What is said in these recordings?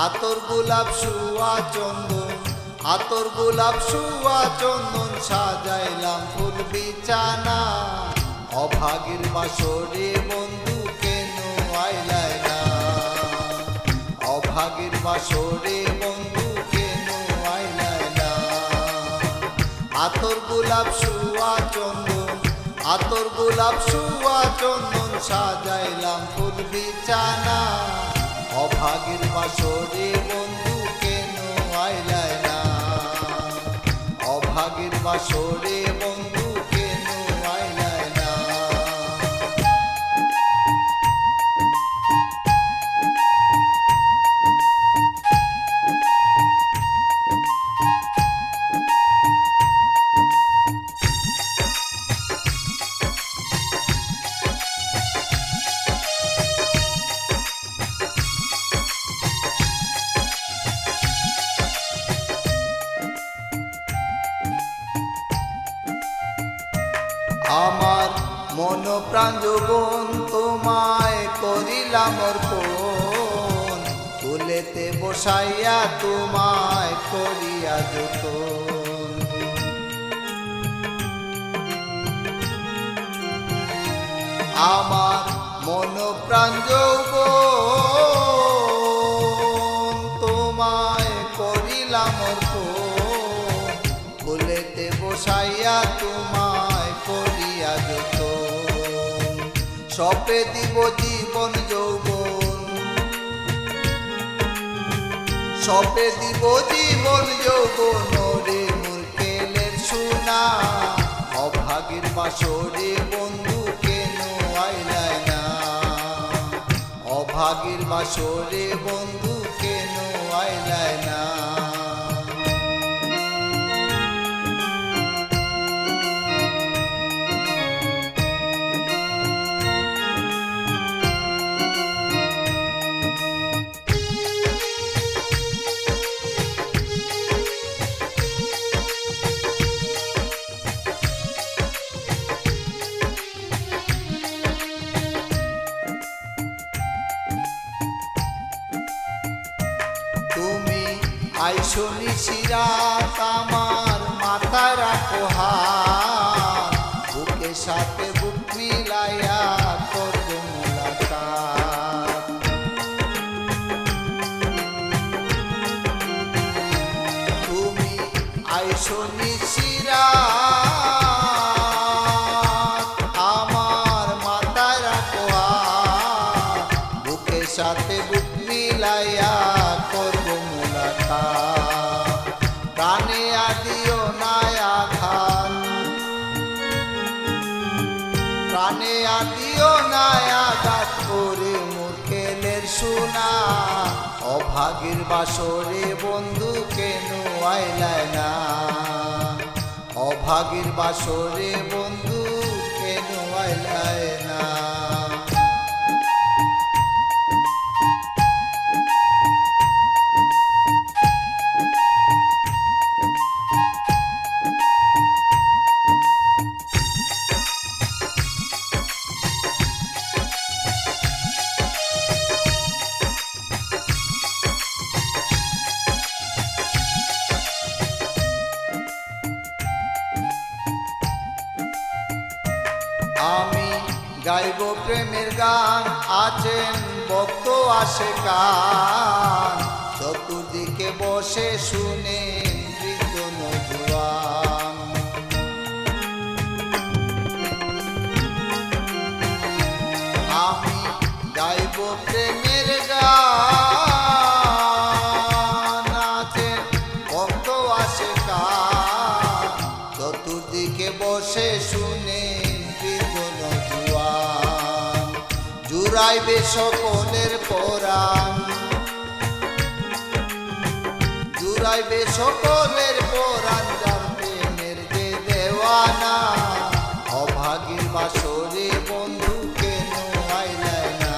আতর গোলাপ শুয়া চন্দন, আতর গোলাপ শুয়া চন্দন, সাজাইলাম ফুল বিছানা। অভাগীর বাসরে বন্ধু কেন আইলাই না, অভাগীর বাসরে বন্ধু কেন আইলাই না। আতর গোলাপ শুয়া চন্দন, আতর গোলাপ শুয়া চন্দন, সাজাইলাম ফুল বিছানা। অভাগীর বাসরে বন্ধু কেন আইলাই না, অভাগীর বাসরে বন্ধু কেন আইলাই না। আমার মন প্রাণ যৌবন তোমায় করিলাম অর্পণ, কুলেতে বসাইয়া তোমায় করিয়া যতন। আমার মন প্রাণ যৌবন তোমায় করিলাম অর্পণ, কুলেতে বসাইয়া তোমায় করিয়া যতন। সপে দিব জীবন যৌবন, সপে দিব জীবন যৌবন, রে মুরকেলের সোনা। অভাগীর বাসরে বন্ধু কেন আইলাই না, অভাগীর বাসরে বন্ধু কেন আইলাই না। আইসো নিশিরাত আমার মাথায় রাখো হাত, বুকের সাথে বুক মিলাইয়া করব মুলাকাত। তুমি আইসো নিশিরাত আমার মাথায় রাখো হাত, বুকের সাথে বুক মিলাইয়া করব প্রাণে আদিও নাই আঘাত, প্রাণে আদিও নাই আঘাত করে মুরকেলের সোনা। অভাগীর বাসরে বন্ধু কেন আইলাই না, অভাগীর বাসরে বন্ধু কেন আইলাই না। আমি গাইব প্রেমের গান, আছেন ভক্ত আশিকান, চতুর্দিকে বসে শুনে বৃদ্ধ নওজোয়ান। আমি গাইব প্রেমের গান, আছেন ভক্ত আশিকান, চতুর্দিকে বসে শুনে জুড়াইবে সকলের পরাণ, জুড়াইবে সকলের পরাণ, যার প্রেমের যে দেওয়ানা। অভাগীর বাসরে বন্ধু কেন আইলাই না,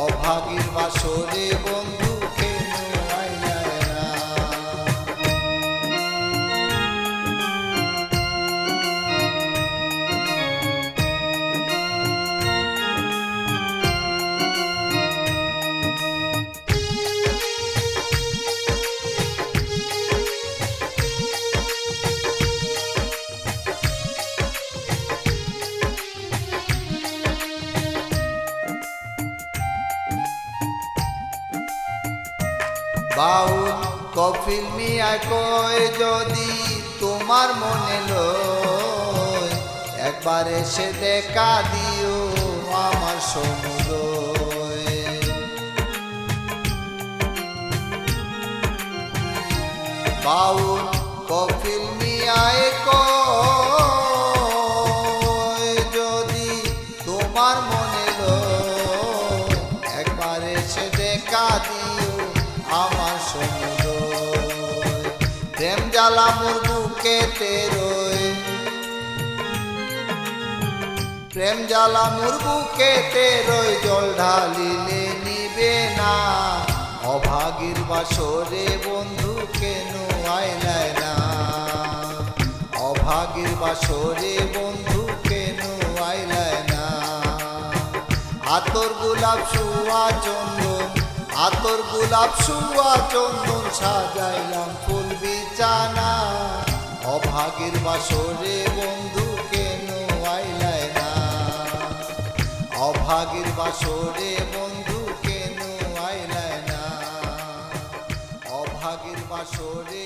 অভাগীর বাসরে বন্ধু কেন আইলাই না। বাউল কফিল মিয়া কয় যদি তোমার মনে লয় একবার এসে দেখা দিও আমার সমুদয়। বাউল কফিল মিয়ায় কয় যদি তোমার মনে লয় একবার এসে দেখা দিও আমার সমুদয়। প্রেম জ্বালা মোর বুকেতে রয়, প্রেম জ্বালা মোর বুকেতে রয়, জল ঢালিলে নিবে না। অভাগীর বাসরে বন্ধু কেন আইলায় না, অভাগীর বাসরে বন্ধু কেন আইলায় না। আতর গোলাপ সুয়া চন্দন, আতর গোলাপ সুয়া চন্দন সাজাইলাম ফুল বিছানা। অভাগীর বাসরে বন্ধু কেন আইলায় না, অভাগীর বাসরে বন্ধু কেন আইলায় না, অভাগীর বাসরে।